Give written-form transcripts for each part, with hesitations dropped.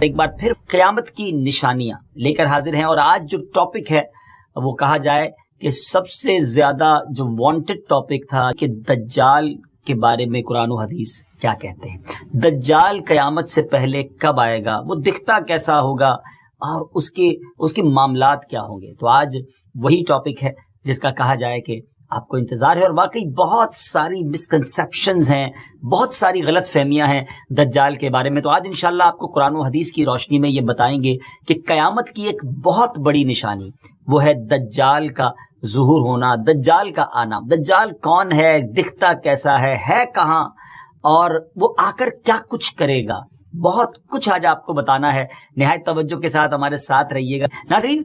ایک بار پھر قیامت کی نشانیاں لے کر حاضر ہیں، اور آج جو ٹاپک ہے وہ کہا جائے کہ سب سے زیادہ جو وانٹڈ ٹاپک تھا کہ دجال کے بارے میں قرآن و حدیث کیا کہتے ہیں، دجال قیامت سے پہلے کب آئے گا، وہ دکھتا کیسا ہوگا، اور اس کے معاملات کیا ہوں گے۔ تو آج وہی ٹاپک ہے جس کا کہا جائے کہ آپ کو انتظار ہے، اور واقعی بہت ساری مسکنسیپشنز ہیں، بہت ساری غلط فہمیاں ہیں دجال کے بارے میں۔ تو آج انشاءاللہ آپ کو قرآن و حدیث کی روشنی میں یہ بتائیں گے کہ قیامت کی ایک بہت بڑی نشانی وہ ہے دجال کا ظہور ہونا، دجال کا آنا۔ دجال کون ہے، دکھتا کیسا ہے کہاں، اور وہ آ کر کیا کچھ کرے گا، بہت کچھ آج آپ کو بتانا ہے۔ نہایت توجہ کے ساتھ ہمارے ساتھ رہیے گا ناظرین۔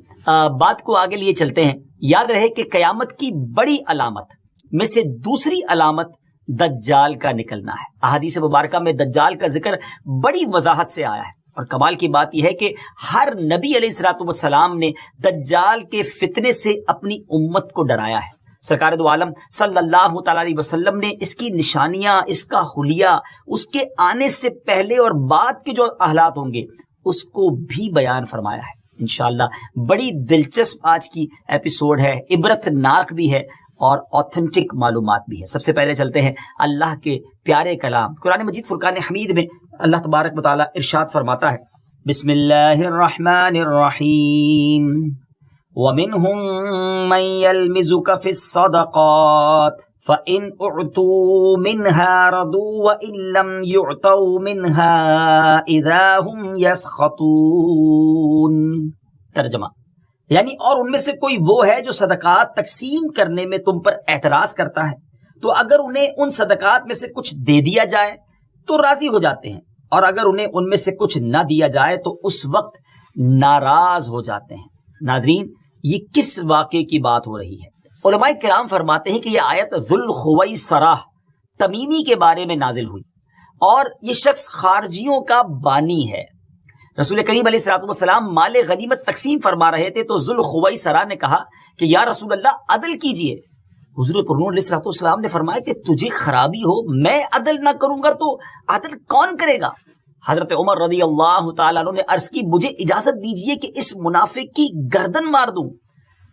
بات کو آگے لیے چلتے ہیں۔ یاد رہے کہ قیامت کی بڑی علامت میں سے دوسری علامت دجال کا نکلنا ہے۔ احادیث مبارکہ میں دجال کا ذکر بڑی وضاحت سے آیا ہے، اور کمال کی بات یہ ہے کہ ہر نبی علیہ الصلوۃ والسلام نے دجال کے فتنے سے اپنی امت کو ڈرایا ہے۔ سرکار دو عالم صلی اللہ تعالی علیہ وسلم نے اس کی نشانیاں، اس کا حلیہ، اس کے آنے سے پہلے اور بعد کے جو حالات ہوں گے اس کو بھی بیان فرمایا ہے۔ انشاءاللہ بڑی دلچسپ آج کی ایپیسوڈ ہے، عبرت ناک بھی ہے اور اوتھنٹک معلومات بھی ہے۔ سب سے پہلے چلتے ہیں اللہ کے پیارے کلام قرآن مجید فرقان حمید میں۔ اللہ تبارک و تعالی ارشاد فرماتا ہے، بسم اللہ الرحمن الرحیم، وَمِنْهُمْ مَنْ يَلْمِزُكَ فِي الصَّدَقَاتِ فَإِنْ أُعْطُوا مِنْهَا رَضُوا وَإِنْ لَمْ يُعْطَوْا مِنْهَا إِذَا هُمْ يَسْخَطُونَ۔ ترجمہ یعنی اور ان میں سے کوئی وہ ہے جو صدقات تقسیم کرنے میں تم پر اعتراض کرتا ہے، تو اگر انہیں ان صدقات میں سے کچھ دے دیا جائے تو راضی ہو جاتے ہیں، اور اگر انہیں ان میں سے کچھ نہ دیا جائے تو اس وقت ناراض ہو جاتے ہیں۔ ناظرین، یہ کس واقعے کی بات ہو رہی ہے؟ علماء کرام فرماتے ہیں کہ یہ آیت ذوالخویصرہ تمیمی کے بارے میں نازل ہوئی، اور یہ شخص خارجیوں کا بانی ہے۔ رسول کریم علیہ الصلوۃ والسلام مال غنیمت تقسیم فرما رہے تھے تو ذوالخویصرہ نے کہا کہ یا رسول اللہ عدل کیجئے۔ حضور پرنور علیہ الصلوۃ والسلام نے فرمایا کہ تجھے خرابی ہو، میں عدل نہ کروں گا تو عدل کون کرے گا؟ حضرت عمر رضی اللہ تعالیٰ عنہ نے عرض کی، مجھے اجازت دیجئے کہ اس منافق کی گردن مار دوں۔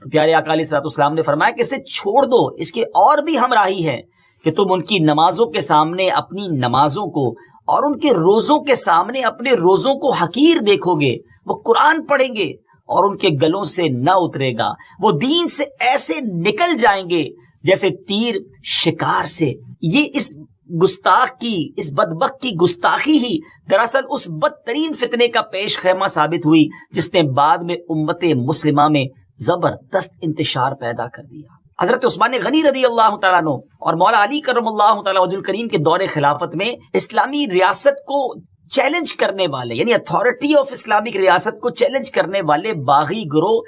تو پیارے آقا علیہ الصلوۃ والسلام نے فرمایا کہ اسے چھوڑ دو، اس کے اور بھی ہمراہی ہے کہ تم ان کی نمازوں کے سامنے اپنی نمازوں کو اور ان کے روزوں کے سامنے اپنے روزوں کو حقیر دیکھو گے۔ وہ قرآن پڑھیں گے اور ان کے گلوں سے نہ اترے گا، وہ دین سے ایسے نکل جائیں گے جیسے تیر شکار سے۔ یہ اس گستاخ کی، اس بدبخت کی گستاخی ہی دراصل اس بدترین فتنے کا پیش خیمہ ثابت ہوئی جس نے بعد میں امت مسلمہ میں زبردست انتشار پیدا کر دیا۔ حضرت عثمان غنی رضی اللہ تعالیٰ عنہ اور مولا علی کرم اللہ تعالیٰ وجہ الکریم کے دور خلافت میں اسلامی ریاست کو چیلنج کرنے والے، یعنی اتھارٹی آف اسلامک ریاست کو چیلنج کرنے والے باغی گروہ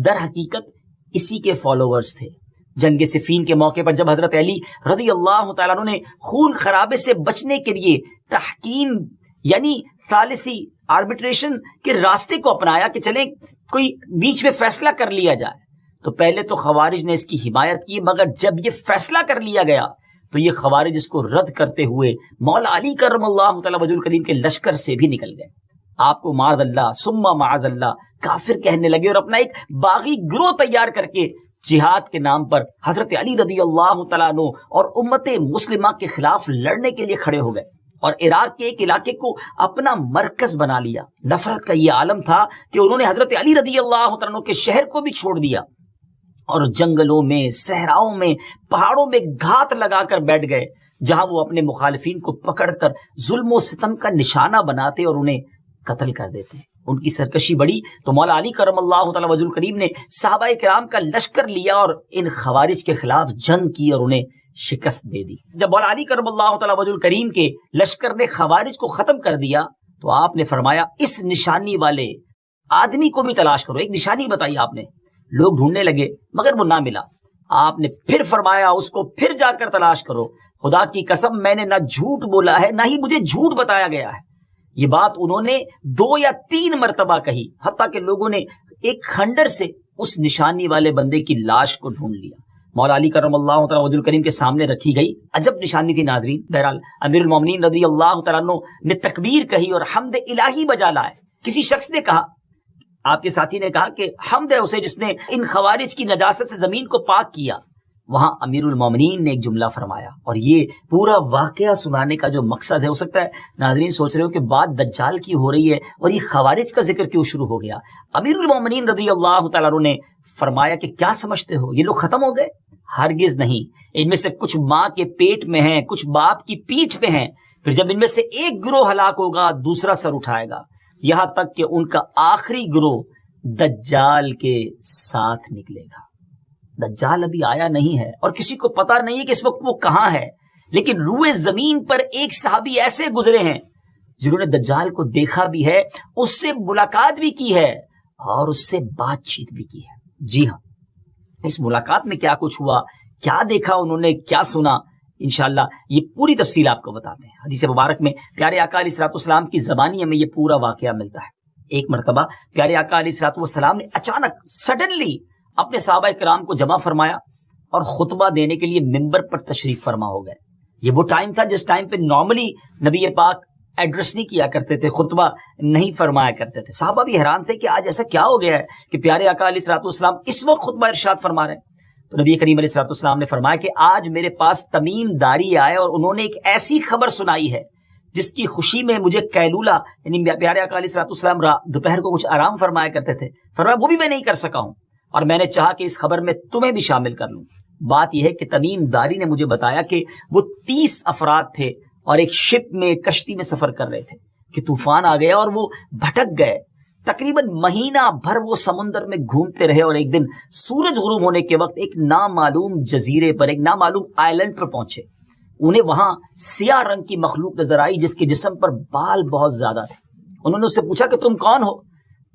در حقیقت اسی کے فالوورز تھے۔ جنگ صفین کے موقع پر جب حضرت علی رضی اللہ تعالیٰ عنہ نے خون خرابے سے بچنے کے لیے تحکیم یعنی ثالثی آربیٹریشن کے راستے کو اپنایا کہ چلیں کوئی بیچ میں فیصلہ کر لیا جائے، تو پہلے تو خوارج نے اس کی حمایت کی، مگر جب یہ فیصلہ کر لیا گیا تو یہ خوارج اس کو رد کرتے ہوئے مولا علی کرم اللہ تعالیٰ وجہ الکریم کے لشکر سے بھی نکل گئے۔ آپ کو معاذ اللہ ثم معاذ اللہ کافر کہنے لگے، اور اپنا ایک باغی گروہ تیار کر کے جہاد کے نام پر حضرت علی رضی اللہ تعالیٰ عنہ اور امت مسلمہ کے خلاف لڑنے کے لیے کھڑے ہو گئے، اور عراق کے ایک علاقے کو اپنا مرکز بنا لیا۔ نفرت کا یہ عالم تھا کہ انہوں نے حضرت علی رضی اللہ تعالیٰ عنہ کے شہر کو بھی چھوڑ دیا، اور جنگلوں میں، صحراؤں میں، پہاڑوں میں گھات لگا کر بیٹھ گئے، جہاں وہ اپنے مخالفین کو پکڑ کر ظلم و ستم کا نشانہ بناتے اور انہیں قتل کر دیتے۔ ان کی سرکشی بڑی تو مولا علی کرم اللہ تعالیٰ وجہ الکریم نے صحابہ کرام کا لشکر لیا اور ان خوارج کے خلاف جنگ کی اور انہیں شکست دے دی۔ جب مولا علی کرم اللہ تعالیٰ وجہ الکریم کے لشکر نے خوارج کو ختم کر دیا تو آپ نے فرمایا اس نشانی والے آدمی کو بھی تلاش کرو۔ ایک نشانی بتائی آپ نے، لوگ ڈھونڈنے لگے مگر وہ نہ ملا۔ آپ نے پھر فرمایا اس کو پھر جا کر تلاش کرو۔ خدا کی قسم میں نے نہ جھوٹ بولا ہے نہ ہی مجھے جھوٹ بتایا گیا ہے۔ یہ بات انہوں نے 2 یا 3 مرتبہ کہی، حتیٰ کہ لوگوں نے ایک کھنڈر سے اس نشانی والے بندے کی لاش کو ڈھونڈ لیا۔ مولا علی کرم اللہ تعالیٰ وجہ الکریم کے سامنے رکھی گئی، عجب نشانی تھی ناظرین۔ بہرحال امیر المومنین رضی اللہ تعالیٰ عنہ نے تکبیر کہی اور حمد الہی بجا لائے کسی شخص نے کہا، آپ کے ساتھی نے کہا کہ حمد ہے اسے جس نے ان خوارج کی نجاست سے زمین کو پاک کیا۔ وہاں امیر المومنین نے ایک جملہ فرمایا، اور یہ پورا واقعہ سنانے کا جو مقصد ہے، ہو سکتا ہے ناظرین سوچ رہے ہو کہ بات دجال کی ہو رہی ہے اور یہ خوارج کا ذکر کیوں شروع ہو گیا۔ امیر المومنین رضی اللہ تعالیٰ عنہ نے فرمایا کہ کیا سمجھتے ہو یہ لوگ ختم ہو گئے؟ ہرگز نہیں، ان میں سے کچھ ماں کے پیٹ میں ہیں، کچھ باپ کی پیٹھ پہ ہیں، پھر جب ان میں سے ایک گروہ ہلاک ہوگا دوسرا سر اٹھائے گا، یہاں تک کہ ان کا آخری گروہ دجال کے ساتھ نکلے گا۔ دجال ابھی آیا نہیں ہے اور کسی کو پتہ نہیں ہے کہ اس وقت وہ کہاں ہے، لیکن روئے زمین پر ایک صحابی ایسے گزرے ہیں جنہوں نے دجال کو دیکھا بھی ہے، اس سے ملاقات بھی کی ہے اور اس سے بات چیت بھی کی ہے۔ جی ہاں، اس ملاقات میں کیا کچھ ہوا، کیا دیکھا انہوں نے، کیا سنا، انشاءاللہ یہ پوری تفصیل آپ کو بتاتے ہیں۔ حدیث مبارک میں پیارے آقا علیہ الصلوۃ والسلام کی زبانی ہمیں یہ پورا واقعہ ملتا ہے۔ ایک مرتبہ پیارے آقا علیہ الصلوۃ والسلام نے اچانک سڈنلی اپنے صحابہ کرام کو جمع فرمایا اور خطبہ دینے کے لیے ممبر پر تشریف فرما ہو گئے۔ یہ وہ ٹائم تھا جس ٹائم پہ نارملی نبی پاک ایڈریس نہیں کیا کرتے تھے، خطبہ نہیں فرمایا کرتے تھے۔ صحابہ بھی حیران تھے کہ آج ایسا کیا ہو گیا ہے کہ پیارے آقا علیہ الصلوۃ والسلام اس وقت خطبہ ارشاد فرما رہے ہیں۔ تو نبی کریم علیہ الصلوۃ والسلام نے فرمایا کہ آج میرے پاس تمیم داری آئے اور انہوں نے ایک ایسی خبر سنائی ہے جس کی خوشی میں مجھے قیلولہ، یعنی پیارے آقا علیہ الصلوۃ والسلام دوپہر کو کچھ آرام فرمایا کرتے تھے، فرمایا وہ بھی میں نہیں کر سکا ہوں، اور میں نے چاہا کہ اس خبر میں تمہیں بھی شامل کر لوں۔ بات یہ ہے کہ تمیم داری نے مجھے بتایا کہ وہ 30 افراد تھے اور ایک شپ میں، کشتی میں سفر کر رہے تھے کہ طوفان آ گیا اور وہ بھٹک گئے۔ تقریباً مہینہ بھر وہ سمندر میں گھومتے رہے اور ایک دن سورج غروب ہونے کے وقت ایک نامعلوم جزیرے پر، ایک نامعلوم آئلینڈ پر پہنچے۔ انہیں وہاں سیاہ رنگ کی مخلوق نظر آئی جس کے جسم پر بال بہت زیادہ تھے۔ انہوں نے اس سے پوچھا کہ تم کون ہو؟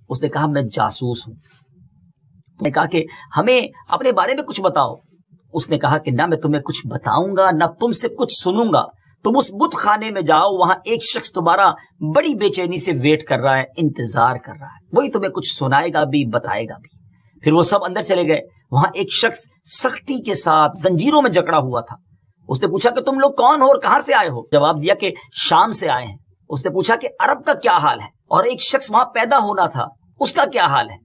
اس نے کہا میں جاسوس ہوں۔ اس نے کہا کہ ہمیں اپنے بارے میں کچھ بتاؤ۔ اس نے کہا کہ نہ میں تمہیں کچھ بتاؤں گا نہ تم سے کچھ سنوں گا، تم اس بت خانے میں جاؤ، وہاں ایک شخص تمہارا بڑی بے چینی سے ویٹ کر رہا ہے، انتظار کر رہا ہے، وہی تمہیں کچھ سنائے گا بھی بتائے گا بھی۔ پھر وہ سب اندر چلے گئے۔ وہاں ایک شخص سختی کے ساتھ زنجیروں میں جکڑا ہوا تھا۔ اس نے پوچھا کہ تم لوگ کون ہو اور کہاں سے آئے ہو؟ جواب دیا کہ شام سے آئے ہیں۔ اس نے پوچھا کہ عرب کا کیا حال ہے؟ اور ایک شخص وہاں پیدا ہونا تھا، اس کا کیا حال ہے؟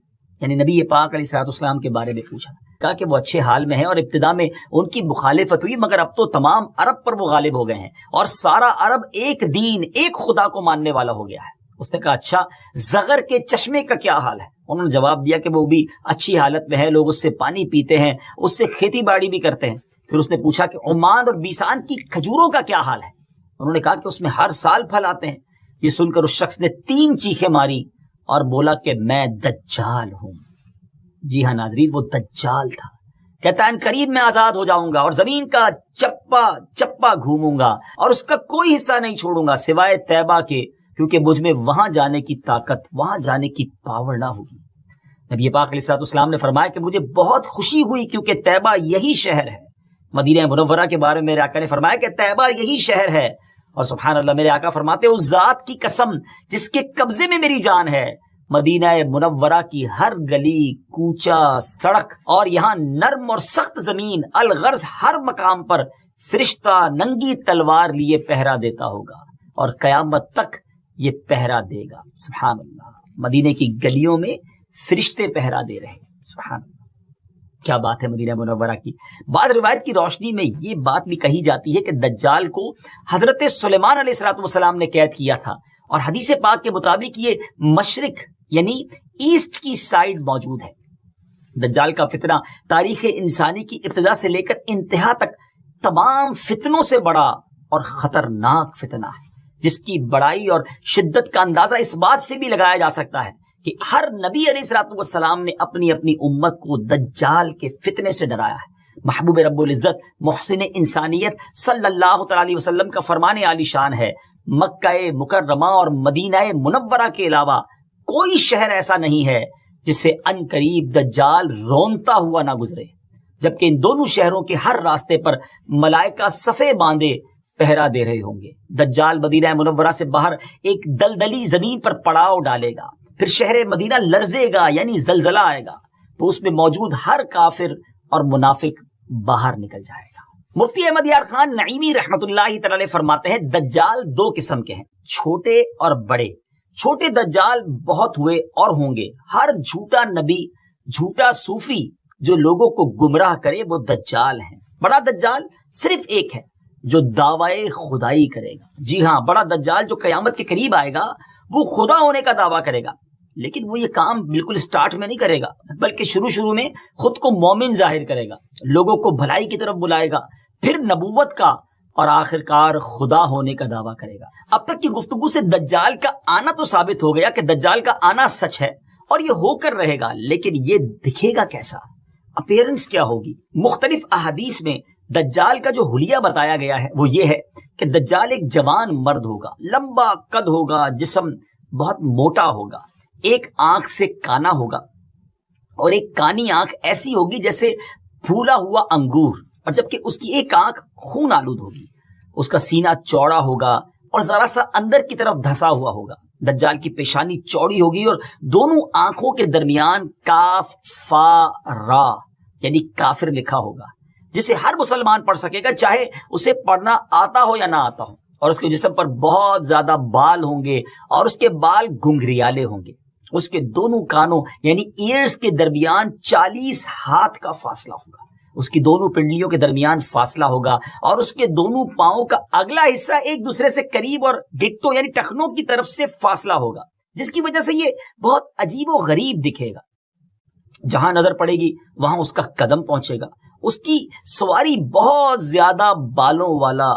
یعنی نبی پاک علیہ الصلوۃ والسلام کے بارے میں پوچھا، کہا کہ وہ اچھے حال میں ہیں اور ابتدا میں ان کی مخالفت ہوئی، مگر اب تو تمام عرب پر وہ غالب ہو گئے ہیں اور سارا عرب ایک دین، ایک خدا کو ماننے والا ہو گیا ہے۔ اس نے کہا اچھا زغر کے چشمے کا کیا حال ہے؟ انہوں نے جواب دیا کہ وہ بھی اچھی حالت میں ہے، لوگ اس سے پانی پیتے ہیں، اس سے کھیتی باڑی بھی کرتے ہیں۔ پھر اس نے پوچھا کہ عمان اور بیسان کی کھجوروں کا کیا حال ہے؟ انہوں نے کہا کہ اس میں ہر سال پھل آتے ہیں۔ یہ سن کر اس شخص نے 3 چیخیں ماری اور بولا کہ میں دجال ہوں۔ جی ہاں ناظرین، وہ دجال تھا۔ کہتا ہے قریب میں آزاد ہو جاؤں گا اور زمین کا چپا چپا گھوموں گا اور اس کا کوئی حصہ نہیں چھوڑوں گا سوائے طیبہ کے، کیونکہ مجھ میں وہاں جانے کی طاقت، وہاں جانے کی پاور نہ ہوگی۔ نبی پاک علیہ الصلوۃ والسلام نے فرمایا کہ مجھے بہت خوشی ہوئی کیونکہ طیبہ یہی شہر ہے۔ مدینہ منورہ کے بارے میں میرے آقا نے فرمایا کہ طیبہ یہی شہر ہے، اور سبحان اللہ میرے آقا فرماتے اس ذات کی قسم جس کے قبضے میں میری جان ہے، مدینہ منورہ کی ہر گلی، کوچہ، سڑک اور یہاں نرم اور سخت زمین، الغرض ہر مقام پر فرشتہ ننگی تلوار لیے پہرا دیتا ہوگا اور قیامت تک یہ پہرا دے گا۔ سبحان اللہ، مدینے کی گلیوں میں فرشتے پہرا دے رہے ہیں۔ سبحان اللہ، کیا بات ہے مدینہ منورہ کی۔ بعض روایت کی روشنی میں یہ بات بھی کہی جاتی ہے کہ دجال کو حضرت سلیمان علیہ الصلوۃ والسلام نے قید کیا تھا، اور حدیث پاک کے مطابق یہ مشرق یعنی ایسٹ کی سائیڈ موجود ہے۔ دجال کا فتنہ تاریخ انسانی کی ابتدا سے لے کر انتہا تک تمام فتنوں سے بڑا اور خطرناک فتنہ ہے، جس کی بڑائی اور شدت کا اندازہ اس بات سے بھی لگایا جا سکتا ہے کہ ہر نبی علیہ الصلوۃ والسلام نے اپنی اپنی امت کو دجال کے فتنے سے ڈرایا ہے۔ محبوب رب العزت محسن انسانیت صلی اللہ تعالی علیہ وسلم کا فرمان عالی شان ہے، مکہ مکرمہ اور مدینہ منورہ کے علاوہ کوئی شہر ایسا نہیں ہے جس سے ان قریب دجال رونتا ہوا نہ گزرے، جبکہ ان دونوں شہروں کے ہر راستے پر ملائکہ صفے باندھے پہرا دے رہے ہوں گے۔ دجال مدینہ منورہ سے باہر ایک دلدلی زمین پر پڑاؤ ڈالے گا، پھر شہر مدینہ لرزے گا یعنی زلزلہ آئے گا، تو اس میں موجود ہر کافر اور منافق باہر نکل جائے گا۔ مفتی احمد یار خان نعیمی رحمت اللہ تعالی فرماتے ہیں دجال 2 قسم کے ہیں، چھوٹے اور بڑے۔ چھوٹے دجال بہت ہوئے اور ہوں گے. ہر جھوٹا نبی، جھوٹا صوفی جو لوگوں کو گمراہ کرے وہ دجال ہیں. بڑا دجال صرف ایک ہے جو دعوی خدائی کرے گا. جی ہاں، بڑا دجال جو قیامت کے قریب آئے گا وہ خدا ہونے کا دعویٰ کرے گا، لیکن وہ یہ کام بالکل سٹارٹ میں نہیں کرے گا، بلکہ شروع میں خود کو مومن ظاہر کرے گا، لوگوں کو بھلائی کی طرف بلائے گا، پھر نبوت کا، اور آخرکار خدا ہونے کا دعویٰ کرے گا. اب تک کی گفتگو سے دجال کا آنا تو ثابت ہو گیا کہ دجال کا آنا سچ ہے اور یہ ہو کر رہے گا، لیکن یہ دکھے گا کیسا، اپیرنس کیا ہوگی. مختلف احادیث میں دجال کا جو حلیہ بتایا گیا ہے وہ یہ ہے کہ دجال ایک جوان مرد ہوگا، لمبا قد ہوگا، جسم بہت موٹا ہوگا، ایک آنکھ سے کانا ہوگا، اور ایک کانی آنکھ ایسی ہوگی جیسے پھولا ہوا انگور، اور جبکہ اس کی ایک آنکھ خون آلود ہوگی. اس کا سینہ چوڑا ہوگا اور ذرا سا اندر کی طرف دھسا ہوا ہوگا. دجال کی پیشانی چوڑی ہوگی اور دونوں آنکھوں کے درمیان کاف فا را یعنی کافر لکھا ہوگا، جسے ہر مسلمان پڑھ سکے گا چاہے اسے پڑھنا آتا ہو یا نہ آتا ہو. اور اس کے جسم پر بہت زیادہ بال ہوں گے اور اس کے بال گھنگریالے ہوں گے. اس کے دونوں کانوں یعنی ایئرز کے درمیان 40 ہاتھ کا فاصلہ ہوگا. اس کی دونوں پنڈلیوں کے درمیان فاصلہ ہوگا اور اس کے دونوں پاؤں کا اگلا حصہ ایک دوسرے سے قریب اور ڈٹو یعنی ٹخنوں کی طرف سے فاصلہ ہوگا، جس کی وجہ سے یہ بہت عجیب و غریب دکھے گا. جہاں نظر پڑے گی وہاں اس کا قدم پہنچے گا. اس کی سواری بہت زیادہ بالوں والا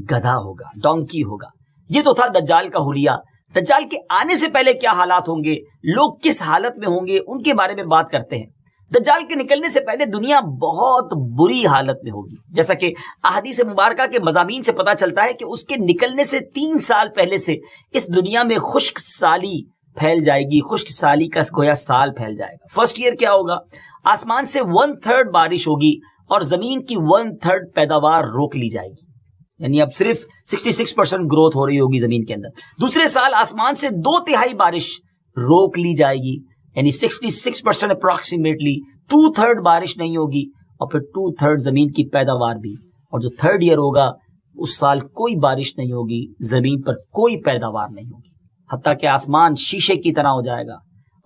گدھا ہوگا، ڈونکی ہوگا. یہ تو تھا دجال کا حلیہ. دجال کے آنے سے پہلے کیا حالات ہوں گے، لوگ کس حالت میں ہوں گے، ان کے بارے میں بات کرتے ہیں. دجال کے نکلنے سے پہلے دنیا بہت بری حالت میں ہوگی، جیسا کہ احادیث مبارکہ کے مضامین سے پتہ چلتا ہے کہ اس کے نکلنے سے 3 سال پہلے سے اس دنیا میں خشک سالی پھیل جائے گی. خشک سالی کا گویا سال پھیل جائے گا. فرسٹ ایئر کیا ہوگا، آسمان سے 1/3 بارش ہوگی اور زمین کی 1/3 پیداوار روک لی جائے گی، یعنی اب صرف 66% گروتھ ہو رہی ہوگی زمین کے اندر. دوسرے سال آسمان سے 2/3 بارش روک لی جائے گی، یعنی 66% اپروکسیمیٹلی 2/3 بارش نہیں ہوگی، اور پھر 2/3 زمین کی پیداوار بھی. اور جو 3rd ایئر ہوگا اس سال کوئی بارش نہیں ہوگی، زمین پر کوئی پیداوار نہیں ہوگی، حتیٰ کہ آسمان شیشے کی طرح ہو جائے گا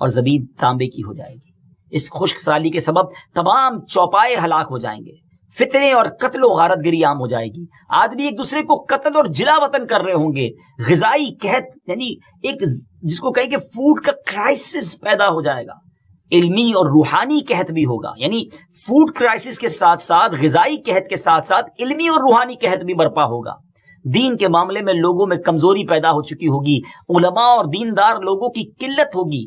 اور زمین تانبے کی ہو جائے گی. اس خشک سالی کے سبب تمام چوپائے ہلاک ہو جائیں گے، فتنے اور قتل و غارت گری عام ہو جائے گی. آدمی ایک دوسرے کو قتل اور جلا وطن کر رہے ہوں گے. غذائی قحط یعنی ایک جس کو کہیں کہ فوڈ کا کرائسس پیدا ہو جائے گا. علمی اور روحانی قحط بھی ہوگا، یعنی فوڈ کرائسس کے ساتھ ساتھ غذائی قحط کے ساتھ ساتھ علمی اور روحانی قحط بھی برپا ہوگا. دین کے معاملے میں لوگوں میں کمزوری پیدا ہو چکی ہوگی، علماء اور دیندار لوگوں کی قلت ہوگی.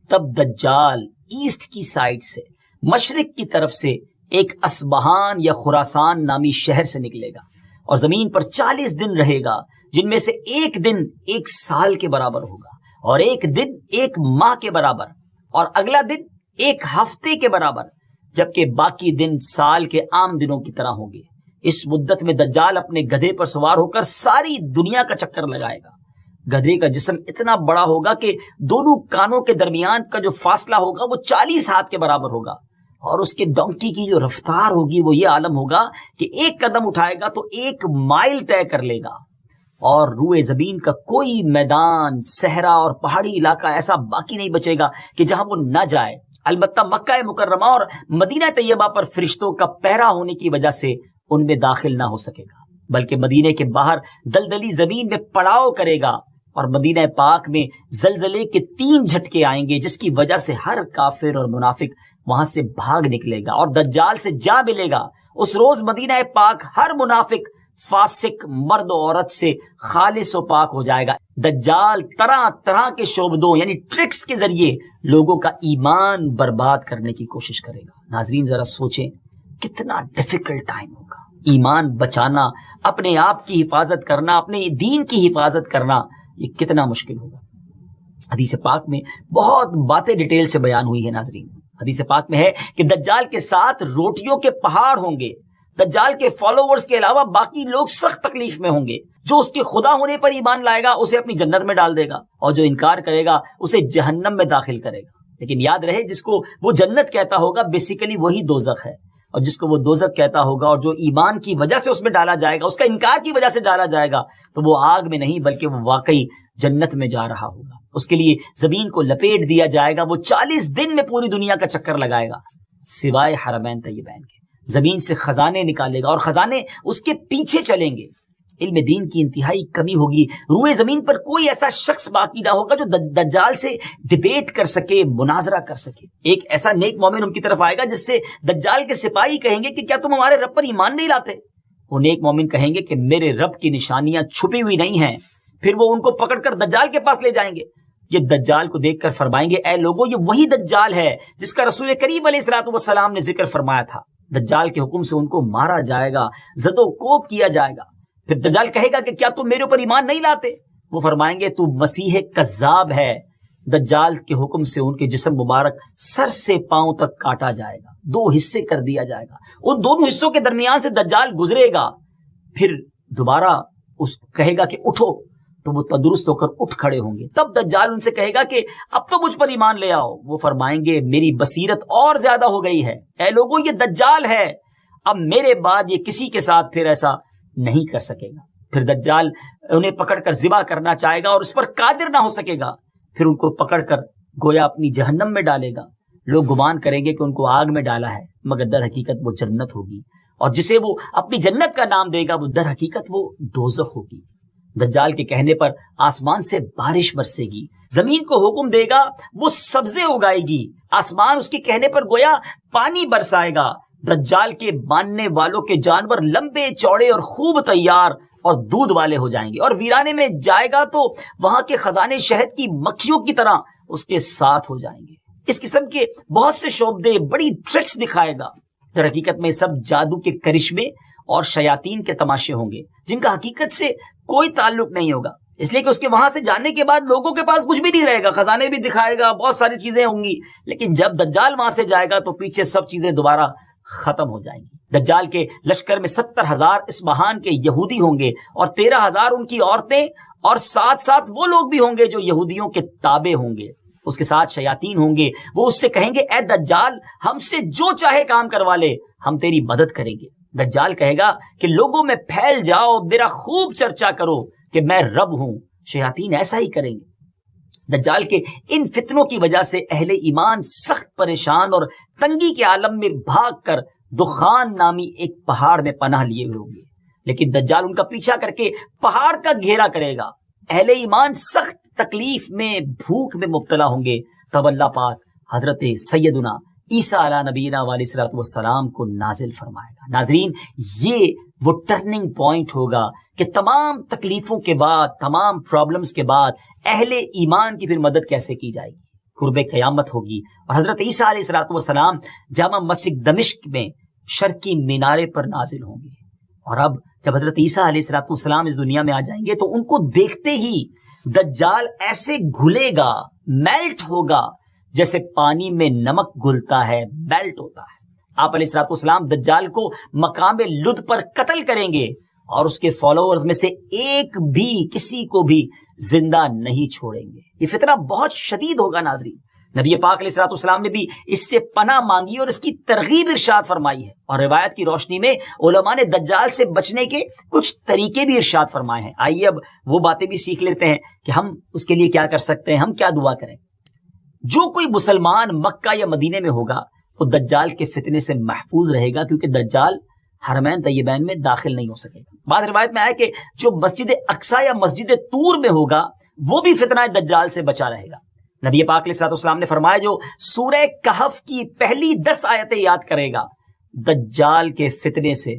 تب دجال ایسٹ کی سائڈ سے، مشرق کی طرف سے ایک اصبہان یا خراسان نامی شہر سے نکلے گا اور زمین پر 40 دن رہے گا، جن میں سے ایک دن 1 سال کے برابر ہوگا، اور ایک دن 1 ماہ کے برابر، اور اگلا دن 1 ہفتے کے برابر، جبکہ باقی دن سال کے عام دنوں کی طرح ہوں گے. اس مدت میں دجال اپنے گدھے پر سوار ہو کر ساری دنیا کا چکر لگائے گا. گدھے کا جسم اتنا بڑا ہوگا کہ دونوں کانوں کے درمیان کا جو فاصلہ ہوگا وہ 40 ہاتھ کے برابر ہوگا، اور اس کے ڈونکی کی جو رفتار ہوگی وہ یہ عالم ہوگا کہ 1 قدم اٹھائے گا تو 1 مائل طے کر لے گا. اور روئے زمین کا کوئی میدان، صحرا اور پہاڑی علاقہ ایسا باقی نہیں بچے گا کہ جہاں وہ نہ جائے. البتہ مکہ مکرمہ اور مدینہ طیبہ پر فرشتوں کا پہرا ہونے کی وجہ سے ان میں داخل نہ ہو سکے گا، بلکہ مدینے کے باہر دلدلی زمین میں پڑاؤ کرے گا. اور مدینہ پاک میں زلزلے کے 3 جھٹکے آئیں گے، جس کی وجہ سے ہر کافر اور منافق وہاں سے بھاگ نکلے گا اور دجال سے جا ملے گا. اس روز مدینہ پاک ہر منافق، فاسق، مرد و عورت سے خالص و پاک ہو جائے گا. دجال طرح طرح کے شعبدوں یعنی ٹرکس کے ذریعے لوگوں کا ایمان برباد کرنے کی کوشش کرے گا. ناظرین ذرا سوچیں کتنا ڈیفیکلٹ ٹائم ہوگا. ایمان بچانا، اپنے آپ کی حفاظت کرنا، اپنے دین کی حفاظت کرنا، یہ کتنا مشکل ہوگا. حدیث پاک میں بہت باتیں ڈیٹیل سے بیان ہوئی ہے. ناظرین حدیث پاک میں ہے کہ دجال کے ساتھ روٹیوں کے پہاڑ ہوں گے. دجال کے فالوورز کے علاوہ باقی لوگ سخت تکلیف میں ہوں گے. جو اس کے خدا ہونے پر ایمان لائے گا اسے اپنی جنت میں ڈال دے گا، اور جو انکار کرے گا اسے جہنم میں داخل کرے گا. لیکن یاد رہے، جس کو وہ جنت کہتا ہوگا بیسیکلی وہی دوزخ ہے. اور جس کو وہ دوزخ کہتا ہوگا اور جو ایمان کی وجہ سے اس میں ڈالا جائے گا، اس کا انکار کی وجہ سے ڈالا جائے گا، تو وہ آگ میں نہیں بلکہ وہ واقعی جنت میں جا رہا ہوگا۔ اس کے لیے زمین کو لپیٹ دیا جائے گا، وہ 40 دن میں پوری دنیا کا چکر لگائے گا سوائے حرمین طیبین کے۔ زمین سے خزانے نکالے گا اور خزانے اس کے پیچھے چلیں گے۔ علم دین کی انتہائی کمی ہوگی، روئے زمین پر کوئی ایسا شخص باقی نہ ہوگا جو دجال سے ڈیبیٹ کر سکے، مناظرہ کر سکے۔ ایک ایسا نیک مومن ان کی طرف آئے گا جس سے دجال کے سپاہی کہیں گے کہ کیا تم ہمارے رب پر ایمان نہیں لاتے؟ وہ نیک مومن کہیں گے کہ میرے رب کی نشانیاں چھپی ہوئی نہیں ہیں۔ پھر وہ ان کو پکڑ کر دجال کے پاس لے جائیں گے۔ یہ دجال کو دیکھ کر فرمائیں گے، اے لوگوں، یہ وہی دجال ہے جس کا رسول کریم علیہ الصلوۃ والسلام نے ذکر فرمایا تھا۔ دجال کے حکم سے ان کو مارا جائے گا، زد و کوب کیا جائے گا۔ پھر دجال کہے گا کہ کیا تم میرے اوپر ایمان نہیں لاتے؟ وہ فرمائیں گے تو مسیح کذاب ہے۔ دجال کے حکم سے ان کے جسم مبارک سر سے پاؤں تک کاٹا جائے گا، 2 حصے کر دیا جائے گا۔ ان دونوں حصوں کے درمیان سے دجال گزرے گا، پھر دوبارہ اس کہے گا کہ اٹھو، تو وہ تندرست ہو کر اٹھ کھڑے ہوں گے۔ تب دجال ان سے کہے گا کہ اب تو مجھ پر ایمان لے آؤ۔ وہ فرمائیں گے میری بصیرت اور زیادہ ہو گئی ہے، اے لوگوں یہ دجال ہے، اب میرے بعد یہ کسی کے ساتھ پھر ایسا نہیں کر سکے گا۔ پھر دجال انہیں پکڑ کر ذبح کرنا چاہے گا اور اس پر قادر نہ ہو سکے گا، پھر ان کو پکڑ کر گویا اپنی جہنم میں ڈالے گا۔ لوگ گمان کریں گے کہ ان کو آگ میں ڈالا ہے، مگر در حقیقت وہ جنت ہوگی، اور جسے وہ اپنی جنت کا نام دے گا وہ در حقیقت وہ دوزخ ہوگی۔ دجال کے کہنے پر آسمان سے بارش برسے گی، زمین کو حکم دے گا وہ سبزے اگائے گی، آسمان اس کے کہنے پر گویا پانی برسائے گا۔ دجال کے ماننے والوں کے جانور لمبے چوڑے اور خوب تیار اور دودھ والے ہو جائیں گے، اور ویرانے میں جائے گا تو وہاں کے خزانے شہد کی مکھیوں کی طرح اس کے ساتھ ہو جائیں گے۔ اس قسم کے بہت سے شعبدے، بڑی ٹرکس دکھائے گا۔ در حقیقت میں سب جادو کے کرشمے اور شیاطین کے تماشے ہوں گے جن کا حقیقت سے کوئی تعلق نہیں ہوگا، اس لیے کہ اس کے وہاں سے جانے کے بعد لوگوں کے پاس کچھ بھی نہیں رہے گا۔ خزانے بھی دکھائے گا، بہت ساری چیزیں ہوں گی، لیکن جب دجال وہاں سے جائے گا تو پیچھے سب چیزیں دوبارہ ختم ہو جائیں گی۔ دجال کے لشکر میں 70,000 اصفہان کے یہودی ہوں گے اور 13,000 ان کی عورتیں، اور ساتھ ساتھ وہ لوگ بھی ہوں گے جو یہودیوں کے تابع ہوں گے۔ اس کے ساتھ شیاطین ہوں گے، وہ اس سے کہیں گے اے دجال ہم سے جو چاہے کام کروا لے، ہم تیری مدد کریں گے۔ دجال کہے گا کہ لوگوں میں پھیل جاؤ، میرا خوب چرچا کرو کہ میں رب ہوں۔ شیاطین ایسا ہی کریں گے۔ دجال کے ان فتنوں کی وجہ سے اہل ایمان سخت پریشان اور تنگی کے عالم میں بھاگ کر دخان نامی ایک پہاڑ میں پناہ لیے ہوئے ہوں گے، لیکن دجال ان کا پیچھا کر کے پہاڑ کا گھیرا کرے گا۔ اہل ایمان سخت تکلیف میں، بھوک میں مبتلا ہوں گے، تب اللہ پاک حضرت سیدنا عیسیٰ علیہ نبینا علیہ الصلوۃ والسلام کو نازل فرمائے گا۔ ناظرین، یہ وہ ٹرننگ پوائنٹ ہوگا کہ تمام تکلیفوں کے بعد، تمام پرابلمز کے بعد اہل ایمان کی پھر مدد کیسے کی جائے گی۔ قرب قیامت ہوگی اور حضرت عیسیٰ علیہ الصلوۃ والسلام جامع مسجد دمشق میں شرقی مینارے پر نازل ہوں گے، اور اب جب حضرت عیسیٰ علیہ الصلوۃ والسلام اس دنیا میں آ جائیں گے تو ان کو دیکھتے ہی دجال ایسے گھلے گا، میلٹ ہوگا، جیسے پانی میں نمک گھلتا ہے، میلٹ ہوتا ہے۔ آپ علیہ الصلوۃ والسلام دجال کو مقام لد پر قتل کریں گے اور اس کے فالوورز میں سے ایک بھی، کسی کو بھی زندہ نہیں چھوڑیں گے۔ یہ فتنہ بہت شدید ہوگا ناظرین۔ نبی پاک علیہ الصلوۃ والسلام نے بھی اس سے پناہ مانگی اور اس کی ترغیب ارشاد فرمائی ہے، اور روایت کی روشنی میں علماء نے دجال سے بچنے کے کچھ طریقے بھی ارشاد فرمائے ہیں۔ آئیے اب وہ باتیں بھی سیکھ لیتے ہیں کہ ہم اس کے لیے کیا کر سکتے ہیں، ہم کیا دعا کریں۔ جو کوئی مسلمان مکہ یا مدینے میں ہوگا وہ دجال کے فتنے سے محفوظ رہے گا، کیونکہ دجال حرمین طیبین میں داخل نہیں ہو سکے گا۔ بعض روایت میں آیا کہ جو مسجد اقصی یا مسجد طور میں ہوگا وہ بھی فتنہ دجال سے بچا رہے گا۔ نبی پاک علیہ الصلوۃ والسلام نے فرمایا جو سورہ کہف کی پہلی 10 آیتیں یاد کرے گا دجال کے فتنے سے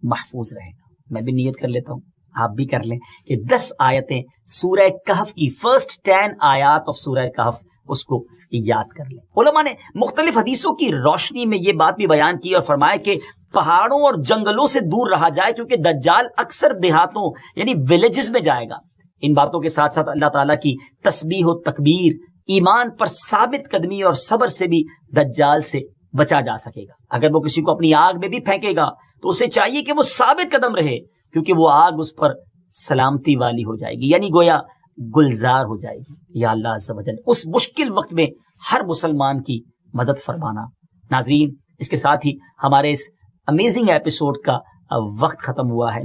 محفوظ رہے گا۔ میں بھی نیت کر لیتا ہوں، آپ بھی کر لیں کہ 10 آیتیں سورہ کہف کی، فرسٹ 10 آیات آف سورہ کہف، اس کو یاد کر لیں۔ علماء نے مختلف حدیثوں کی روشنی میں یہ بات بھی بیان کی اور فرمایا کہ پہاڑوں اور جنگلوں سے دور رہا جائے، کیونکہ دجال اکثر دیہاتوں یعنی ولیجز میں جائے گا۔ ان باتوں کے ساتھ ساتھ اللہ تعالیٰ کی تسبیح و تکبیر، ایمان پر ثابت قدمی اور صبر سے بھی دجال سے بچا جا سکے گا۔ اگر وہ کسی کو اپنی آگ میں بھی پھینکے گا تو اسے چاہیے کہ وہ ثابت قدم رہے، کیونکہ وہ آگ اس پر سلامتی والی ہو جائے گی، یعنی گویا گلزار ہو جائے گی۔ یا اللہ عز و جل اس مشکل وقت میں ہر مسلمان کی مدد فرمانا۔ ناظرین، اس کے ساتھ ہی ہمارے اس امیزنگ ایپیسوڈ کا وقت ختم ہوا ہے.